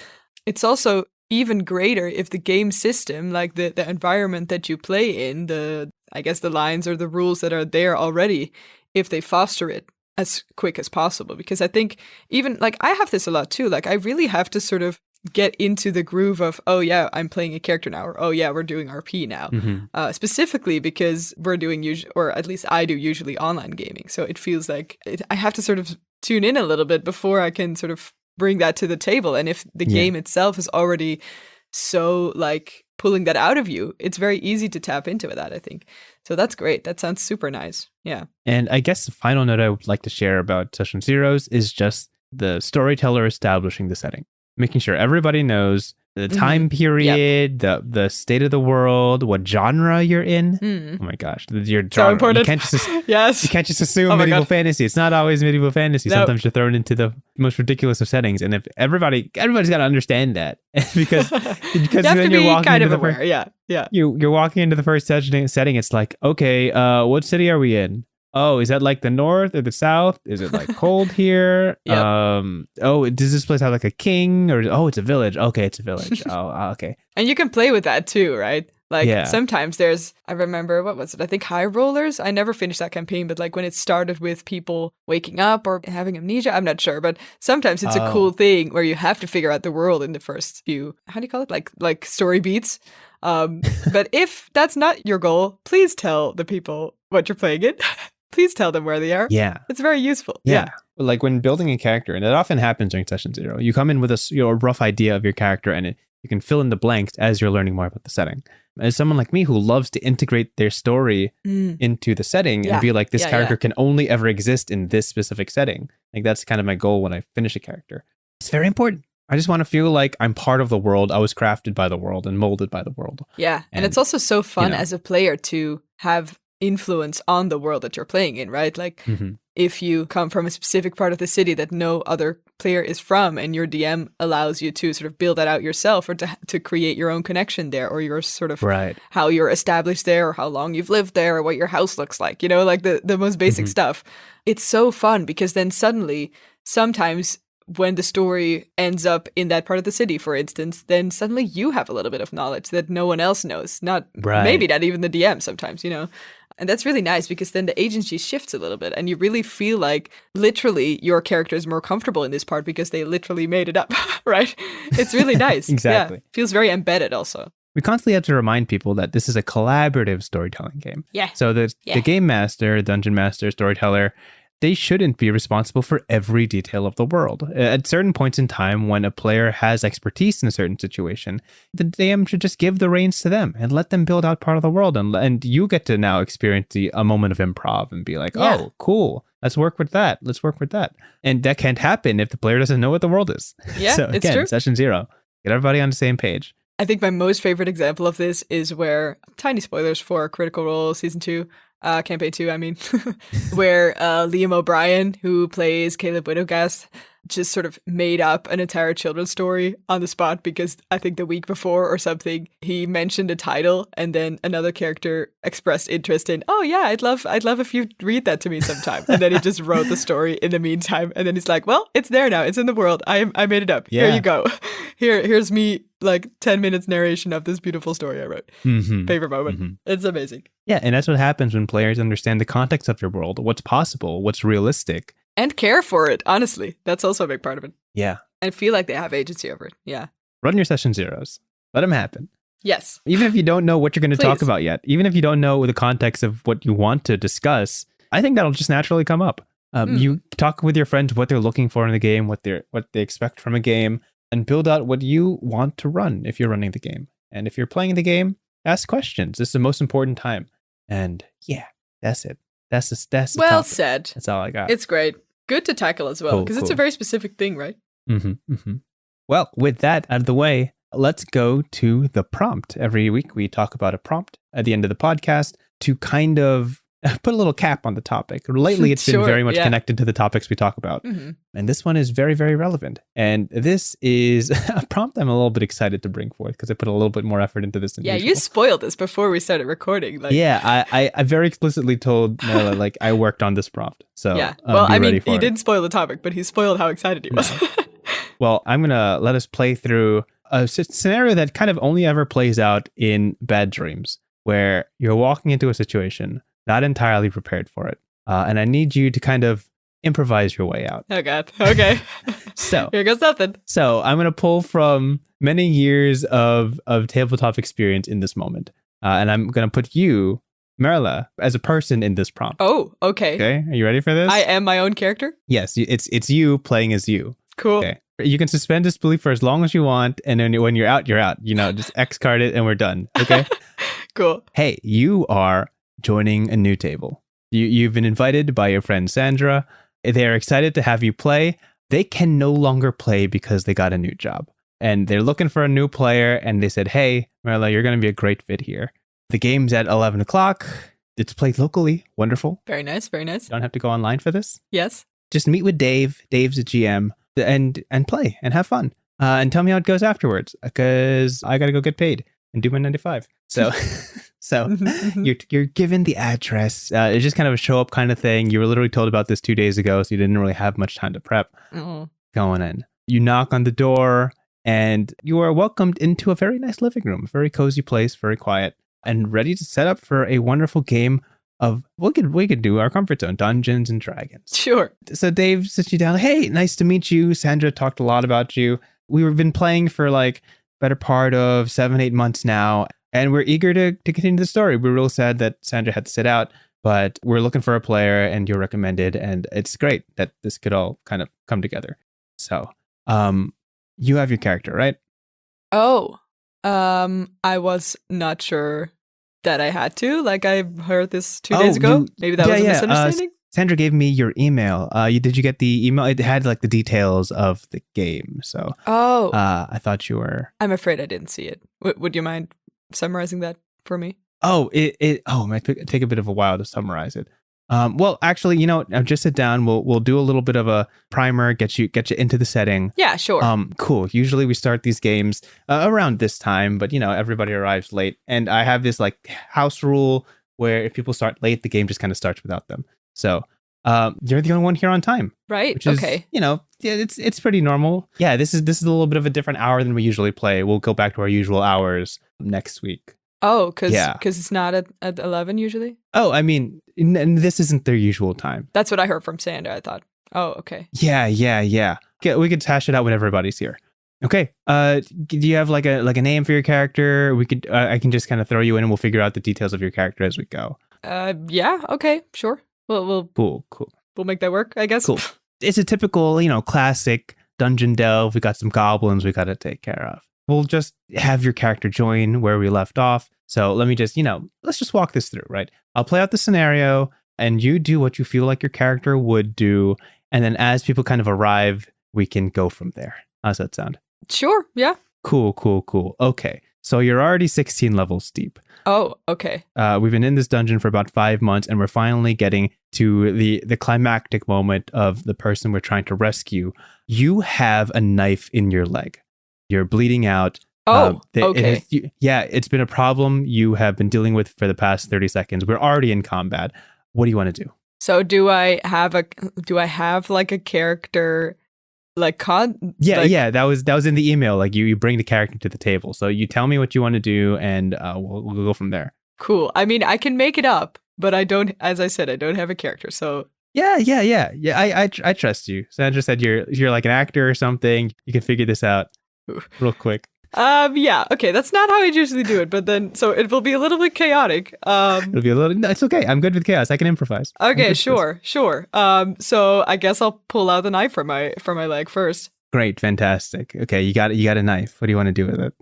Speaker 3: It's also even greater if the game system, like the environment that you play in, the lines or the rules that are there already, if they foster it as quick as possible. Because I think even, like, I have this a lot too. Like, I really have to sort of get into the groove of, oh yeah, I'm playing a character now, or oh yeah, we're doing RP now. Specifically because we're doing or at least I do usually online gaming. So it feels like I have to sort of tune in a little bit before I can sort of bring that to the table. And if the game itself is already so like pulling that out of you, it's very easy to tap into that, I think. So that's great. That sounds super nice. Yeah.
Speaker 2: And I guess the final note I would like to share about Session Zeros is just the storyteller establishing the setting, making sure everybody knows the time period, the state of the world, what genre you're in. Oh my gosh, your genre.
Speaker 3: So important.
Speaker 2: You can't just
Speaker 3: yes.
Speaker 2: You can't just assume medieval fantasy. It's not always medieval fantasy.
Speaker 3: Nope.
Speaker 2: Sometimes you're thrown into the most ridiculous of settings, and if everybody's got to understand that because
Speaker 3: you have
Speaker 2: then
Speaker 3: to
Speaker 2: you're
Speaker 3: be
Speaker 2: walking
Speaker 3: kind
Speaker 2: into
Speaker 3: of aware. Yeah.
Speaker 2: You're walking into the first setting. It's like, okay, what city are we in? Oh, is that like the north or the south? Is it like cold here? Does this place have like a king, or it's a village? Okay, it's a village. Okay.
Speaker 3: And you can play with that too, right? Like sometimes I remember, what was it? I think High Rollers. I never finished that campaign, but like when it started with people waking up or having amnesia, I'm not sure. But sometimes it's a cool thing where you have to figure out the world in the first few, how do you call it? Like story beats. But if that's not your goal, please tell the people what you're playing it. Please tell them where they are.
Speaker 2: Yeah.
Speaker 3: It's very useful.
Speaker 2: Yeah. Like when building a character, and it often happens during Session 0, you come in with a rough idea of your character, and you can fill in the blanks as you're learning more about the setting. As someone like me who loves to integrate their story into the setting and be like, this character can only ever exist in this specific setting. Like that's kind of my goal when I finish a character. It's very important. I just want to feel like I'm part of the world. I was crafted by the world and molded by the world.
Speaker 3: Yeah. And it's also so fun as a player to have influence on the world that you're playing in, right? Like if you come from a specific part of the city that no other player is from, and your DM allows you to sort of build that out yourself, or to create your own connection there, or your sort of how you're established there, or how long you've lived there, or what your house looks like, like the most basic stuff. It's so fun because then suddenly, sometimes when the story ends up in that part of the city, for instance, then suddenly you have a little bit of knowledge that no one else knows. Maybe not even the DM sometimes, And that's really nice because then the agency shifts a little bit and you really feel like literally your character is more comfortable in this part because they literally made it up, right? It's really nice.
Speaker 2: Exactly.
Speaker 3: Yeah. Feels very embedded also.
Speaker 2: We constantly have to remind people that this is a collaborative storytelling game.
Speaker 3: Yeah.
Speaker 2: So the game master, dungeon master, storyteller, they shouldn't be responsible for every detail of the world. At certain points in time, when a player has expertise in a certain situation, the DM should just give the reins to them and let them build out part of the world. And you get to now experience a moment of improv and be like, oh, cool. Let's work with that. Let's work with that. And that can't happen if the player doesn't know what the world is.
Speaker 3: Yeah,
Speaker 2: so again,
Speaker 3: it's true.
Speaker 2: Session 0. Get everybody on the same page.
Speaker 3: I think my most favorite example of this is where, tiny spoilers for Critical Role Season 2, Campaign 2, I mean, where Liam O'Brien, who plays Caleb Widogast, just sort of made up an entire children's story on the spot because I think the week before or something, he mentioned a title and then another character expressed interest in, oh yeah, I'd love if you read that to me sometime. And then he just wrote the story in the meantime. And then he's like, well, it's there now. It's in the world. I made it up. Yeah. Here you go. Here's me, like 10 minutes narration of this beautiful story I wrote. Favorite moment. It's amazing.
Speaker 2: Yeah, and that's what happens when players understand the context of your world, what's possible, what's realistic.
Speaker 3: And care for it, honestly. That's also a big part of it.
Speaker 2: Yeah.
Speaker 3: And feel like they have agency over it. Yeah.
Speaker 2: Run your Session 0s. Let them happen.
Speaker 3: Yes.
Speaker 2: Even if you don't know what you're going to talk about yet, even if you don't know the context of what you want to discuss, I think that'll just naturally come up. You talk with your friends what they're looking for in the game, what they expect from a game, and build out what you want to run if you're running the game. And if you're playing the game, ask questions. This is the most important time. And yeah, that's it. That's
Speaker 3: well said.
Speaker 2: That's all I got.
Speaker 3: It's great. Good to tackle as well, because it's a very specific thing, right?
Speaker 2: Well, with that out of the way, let's go to the prompt. Every week we talk about a prompt at the end of the podcast to kind of put a little cap on the topic. Lately, it's been very much connected to the topics we talk about. And this one is very, very relevant. And this is a prompt I'm a little bit excited to bring forth because I put a little bit more effort into this than usual.
Speaker 3: You spoiled this before we started recording.
Speaker 2: I very explicitly told Nella, like, I worked on this prompt. So
Speaker 3: well, I mean, he didn't spoil the topic, but he spoiled how excited he was.
Speaker 2: Well, I'm going to let us play through a scenario that kind of only ever plays out in bad dreams, where you're walking into a situation not entirely prepared for it. And I need you to kind of improvise your way out.
Speaker 3: Oh, God. Okay.
Speaker 2: So
Speaker 3: here goes nothing.
Speaker 2: So I'm going to pull from many years of tabletop experience in this moment. And I'm going to put you, Marla, as a person in this prompt.
Speaker 3: Oh, okay.
Speaker 2: Okay. Are you ready for this?
Speaker 3: I am my own character?
Speaker 2: Yes. It's you playing as you.
Speaker 3: Cool.
Speaker 2: Okay. You can suspend disbelief for as long as you want. And then when you're out, you're out. You know, just X card it and we're done. Okay.
Speaker 3: Cool.
Speaker 2: Hey, you are joining a new table. You've been invited by your friend Sandra. They're excited to have you play. They can no longer play because they got a new job. And they're looking for a new player. And they said, hey, Marla, you're going to be a great fit here. The game's at 11 o'clock. It's played locally. Wonderful.
Speaker 3: Very nice. Very nice.
Speaker 2: You don't have to go online for this.
Speaker 3: Yes.
Speaker 2: Just meet with Dave. Dave's a GM. And play and have fun. And tell me how it goes afterwards. Because I got to go get paid and do my 9 to 5. So you're given the address. It's just kind of a show up kind of thing. You were literally told about this 2 days ago, so you didn't really have much time to prep. Going in. You knock on the door and you are welcomed into a very nice living room, a very cozy place, very quiet, and ready to set up for a wonderful game of we could do our comfort zone, Dungeons and Dragons.
Speaker 3: Sure.
Speaker 2: So Dave sits you down. Hey, nice to meet you. Sandra talked a lot about you. We've been playing for like better part of 7-8 months now. And we're eager to continue the story. We're real sad that Sandra had to sit out, but we're looking for a player and you're recommended. And it's great that this could all kind of come together. So you have your character, right?
Speaker 3: Oh, I was not sure that I had to. Like I heard this 2 days ago. Maybe that was a misunderstanding.
Speaker 2: Sandra gave me your email. Did you get the email? It had like the details of the game. So I thought you were.
Speaker 3: I'm afraid I didn't see it. Would you mind summarizing that for me?
Speaker 2: It might take a bit of a while to summarize it. Well, actually, just sit down. We'll do a little bit of a primer, get you into the setting.
Speaker 3: Yeah, sure.
Speaker 2: Cool. Usually we start these games around this time, but everybody arrives late, and I have this like house rule where if people start late, the game just kind of starts without them. So you're the only one here on time,
Speaker 3: right?
Speaker 2: Which is,
Speaker 3: okay.
Speaker 2: It's pretty normal. Yeah, this is a little bit of a different hour than we usually play. We'll go back to our usual hours next week.
Speaker 3: Oh, because it's not at 11 usually?
Speaker 2: Oh, I mean, and this isn't their usual time.
Speaker 3: That's what I heard from Sandra, I thought. Oh, okay.
Speaker 2: Yeah. Okay, we could hash it out when everybody's here. Okay. Do you have like a name for your character? We could. I can just kind of throw you in, and we'll figure out the details of your character as we go.
Speaker 3: Yeah. Okay. Sure. We'll
Speaker 2: Cool.
Speaker 3: we'll make that work, I guess.
Speaker 2: Cool. It's a typical, classic dungeon delve. We got some goblins we got to take care of. We'll just have your character join where we left off. So let me just, let's just walk this through, right? I'll play out the scenario and you do what you feel like your character would do. And then as people kind of arrive, we can go from there. How's that sound?
Speaker 3: Sure. Yeah.
Speaker 2: Cool. Okay. So you're already 16 levels deep.
Speaker 3: Oh, okay.
Speaker 2: We've been in this dungeon for about 5 months, and we're finally getting to the climactic moment of the person we're trying to rescue. You have a knife in your leg. You're bleeding out.
Speaker 3: Oh, okay.
Speaker 2: It's been a problem you have been dealing with for the past 30 seconds. We're already in combat. What do you want to do?
Speaker 3: So do I have like a character?
Speaker 2: Yeah, that was in the email. Like you bring the character to the table. So you tell me what you want to do, and we'll go from there.
Speaker 3: Cool. I mean, I can make it up, but I don't. As I said, I don't have a character. So
Speaker 2: yeah. I trust you. Sandra said you're like an actor or something. You can figure this out real quick.
Speaker 3: Yeah. Okay. That's not how I usually do it, but then so it will be a little bit chaotic.
Speaker 2: It'll be a little. No, it's okay. I'm good with chaos. I can improvise.
Speaker 3: Okay. Sure. So I guess I'll pull out the knife from my leg first.
Speaker 2: Great. Fantastic. Okay. You got a knife. What do you want to do with it?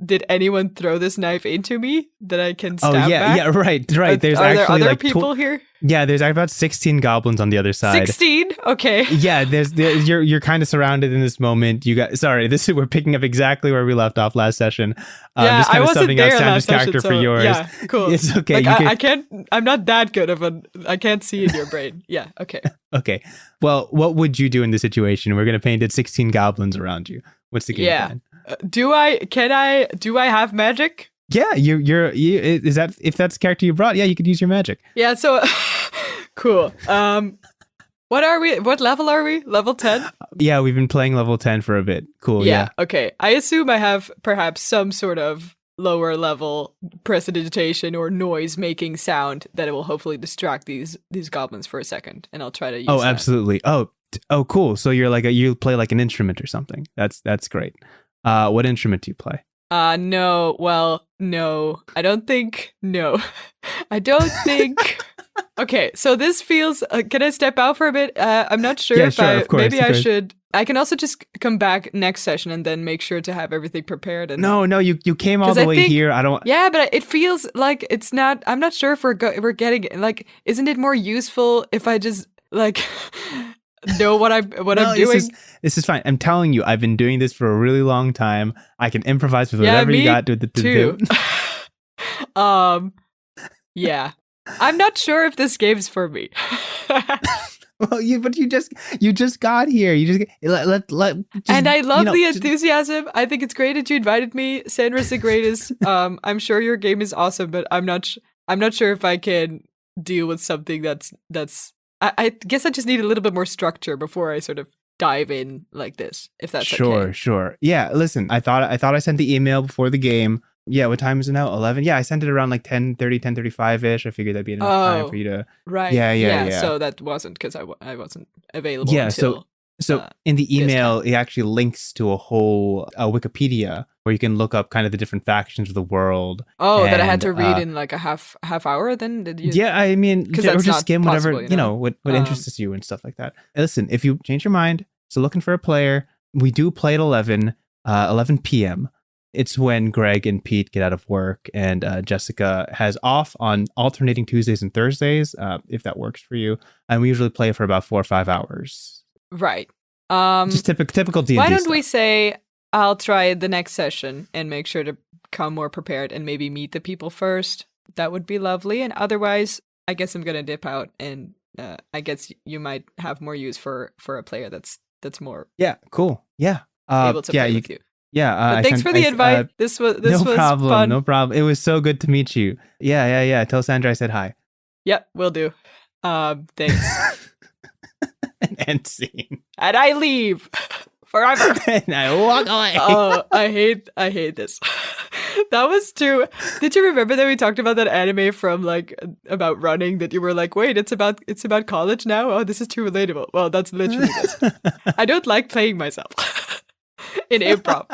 Speaker 3: Did anyone throw this knife into me that I can stab back?
Speaker 2: Yeah, right. There's
Speaker 3: are
Speaker 2: actually
Speaker 3: there other people here?
Speaker 2: Yeah, there's about 16 goblins on the other side.
Speaker 3: 16? Okay.
Speaker 2: Yeah, you're kind of surrounded in this moment. We're picking up exactly where we left off last session.
Speaker 3: Yeah, I wasn't there last
Speaker 2: character
Speaker 3: session,
Speaker 2: for yours.
Speaker 3: Yeah, cool.
Speaker 2: It's okay.
Speaker 3: Like, I'm not that good of I can't see in your brain. Yeah, okay.
Speaker 2: Okay. Well, what would you do in this situation? We're going to paint 16 goblins around you. What's the game plan?
Speaker 3: Do I have magic?
Speaker 2: Yeah, is that if that's the character you brought? Yeah, you could use your magic.
Speaker 3: Yeah, so cool. What level are we? Level 10?
Speaker 2: Yeah, we've been playing level 10 for a bit. Cool. Yeah.
Speaker 3: Okay. I assume I have perhaps some sort of lower level prestidigitation or noise making sound that it will hopefully distract these goblins for a second, and I'll try to use that.
Speaker 2: Absolutely. Oh, cool. So you're you play like an instrument or something. That's great. What instrument do you play?
Speaker 3: No. Well, no. I don't think. Okay, so this feels. Can I step out for a bit? I'm not sure if
Speaker 2: of course,
Speaker 3: maybe I should. I can also just come back next session and then make sure to have everything prepared. And
Speaker 2: no, you came all the way here. I don't.
Speaker 3: Yeah, but it feels like it's not. I'm not sure if we're getting like. Isn't it more useful if I just know what I'm doing?
Speaker 2: This is fine. I'm telling you, I've been doing this for a really long time. I can improvise with whatever you got to do.
Speaker 3: Yeah. I'm not sure if this game's for me.
Speaker 2: Well, you just got here. You just
Speaker 3: and I love the enthusiasm. I think it's great that you invited me. Sandra's the greatest. I'm sure your game is awesome, but I'm not sure if I can deal with something that's. I guess I just need a little bit more structure before I sort of dive in like this. If that's okay.
Speaker 2: Sure. Yeah. Listen, I thought I sent the email before the game. Yeah, what time is it now? 11? Yeah, I sent it around like 10:30, 10:35-ish. I figured that'd be enough time for you to...
Speaker 3: Right.
Speaker 2: Yeah.
Speaker 3: So that wasn't because I wasn't available
Speaker 2: until... So in the email, it actually links to a whole Wikipedia where you can look up kind of the different factions of the world.
Speaker 3: Oh, that I had to read in like a half hour then? Did you?
Speaker 2: Yeah, I mean, or just skim whatever, what interests you and stuff like that. Listen, if you change your mind, so looking for a player, we do play at 11 p.m. It's when Greg and Pete get out of work, and Jessica has off on alternating Tuesdays and Thursdays, if that works for you. And we usually play for about 4 or 5 hours.
Speaker 3: Right.
Speaker 2: Just typical D&D
Speaker 3: Why don't
Speaker 2: stuff.
Speaker 3: we say I'll try the next session and make sure to come more prepared and maybe meet the people first. That would be lovely. And otherwise, I guess I'm going to dip out, and I guess you might have more use for a player that's more
Speaker 2: cool. Yeah.
Speaker 3: Able to play with you.
Speaker 2: Yeah.
Speaker 3: Thanks for the invite. This was fun.
Speaker 2: No problem. It was so good to meet you. Yeah. Tell Sandra I said hi.
Speaker 3: Yep, will do. Thanks.
Speaker 2: End scene.
Speaker 3: And I leave forever.
Speaker 2: And I walk away.
Speaker 3: Oh, I hate this. That was too. Did you remember that we talked about that anime from like about running that you were like, wait, it's about college now? Oh, this is too relatable. Well, that's literally this. I don't like playing myself in improv.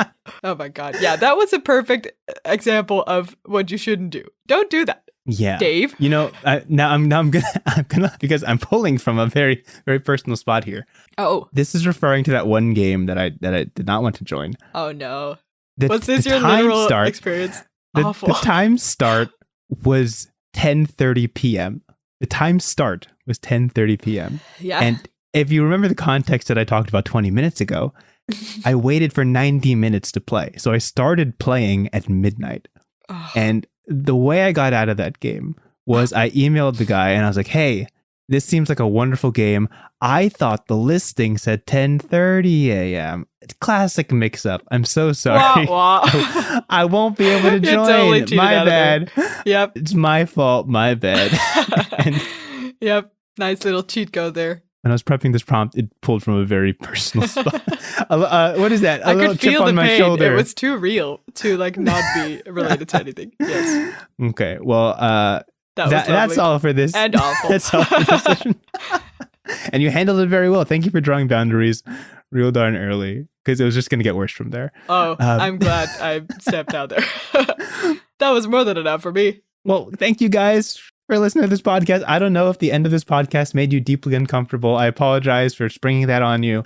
Speaker 3: Oh my god. Yeah, that was a perfect example of what you shouldn't do. Don't do that.
Speaker 2: Yeah,
Speaker 3: Dave.
Speaker 2: Now I'm gonna because I'm pulling from a very very personal spot here.
Speaker 3: Oh,
Speaker 2: this is referring to that one game that I did not want to join.
Speaker 3: Oh no.
Speaker 2: Was
Speaker 3: this your literal experience? Awful.
Speaker 2: The time start was 10:30 p.m. The time start was 10:30 p.m.
Speaker 3: Yeah.
Speaker 2: And if you remember the context that I talked about 20 minutes ago, I waited for 90 minutes to play. So I started playing at midnight. And the way I got out of that game was I emailed the guy and I was like, hey, this seems like a wonderful game. I thought the listing said 10:30 a.m. Classic mix-up. I'm so sorry.
Speaker 3: Wah, wah.
Speaker 2: I won't be able to join.
Speaker 3: Totally
Speaker 2: my bad.
Speaker 3: Yep.
Speaker 2: It's my fault. My bad.
Speaker 3: Yep. Nice little cheat code there.
Speaker 2: When I was prepping this prompt, it pulled from a very personal spot. What is that?
Speaker 3: I could feel the pain.
Speaker 2: Shoulder.
Speaker 3: It was too real to not be related to anything. Yes.
Speaker 2: Okay. Well,
Speaker 3: that's
Speaker 2: all for this.
Speaker 3: And awful.
Speaker 2: That's all for this session. And you handled it very well. Thank you for drawing boundaries real darn early, because it was just going to get worse from there.
Speaker 3: Oh, I'm glad I stepped out there. That was more than enough for me.
Speaker 2: Well, thank you guys for listening to this podcast. I don't know if the end of this podcast made you deeply uncomfortable. I apologize for springing that on you.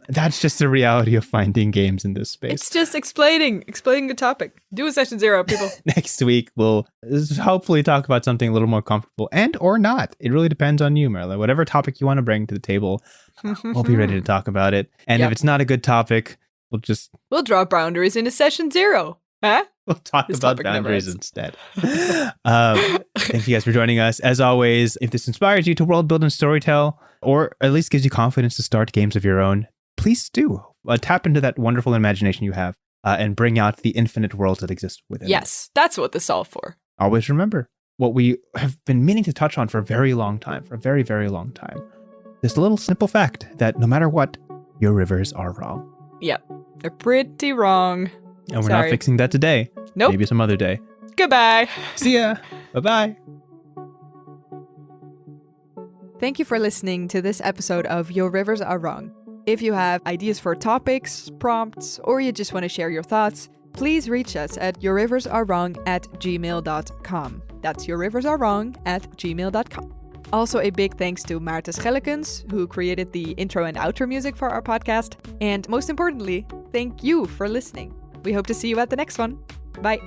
Speaker 2: That's just the reality of finding games in this space.
Speaker 3: It's just explaining the topic. Do a session 0, people.
Speaker 2: Next week, we'll hopefully talk about something a little more comfortable, and or not. It really depends on you, Marla. Whatever topic you want to bring to the table, we'll be ready to talk about it. And if it's not a good topic, we'll
Speaker 3: draw boundaries into session 0. Huh?
Speaker 2: We'll talk about boundaries instead. Thank you guys for joining us. As always, if this inspires you to world build and storytell, or at least gives you confidence to start games of your own, please do. Tap into that wonderful imagination you have and bring out the infinite worlds that exist within.
Speaker 3: Yes, that's what this is all for.
Speaker 2: Always remember what we have been meaning to touch on for a very long time, for a very, very long time. This little simple fact that no matter what, your rivers are wrong.
Speaker 3: Yep, they're pretty wrong.
Speaker 2: And we're not fixing that today.
Speaker 3: Nope.
Speaker 2: Maybe some other day.
Speaker 3: Goodbye.
Speaker 2: See ya. Bye-bye.
Speaker 1: Thank you for listening to this episode of Your Rivers Are Wrong. If you have ideas for topics, prompts, or you just want to share your thoughts, please reach us at yourriversarewrong@gmail.com. That's yourriversarewrong@gmail.com. Also, a big thanks to Maarten Schellekens, who created the intro and outro music for our podcast. And most importantly, thank you for listening. We hope to see you at the next one. Bye.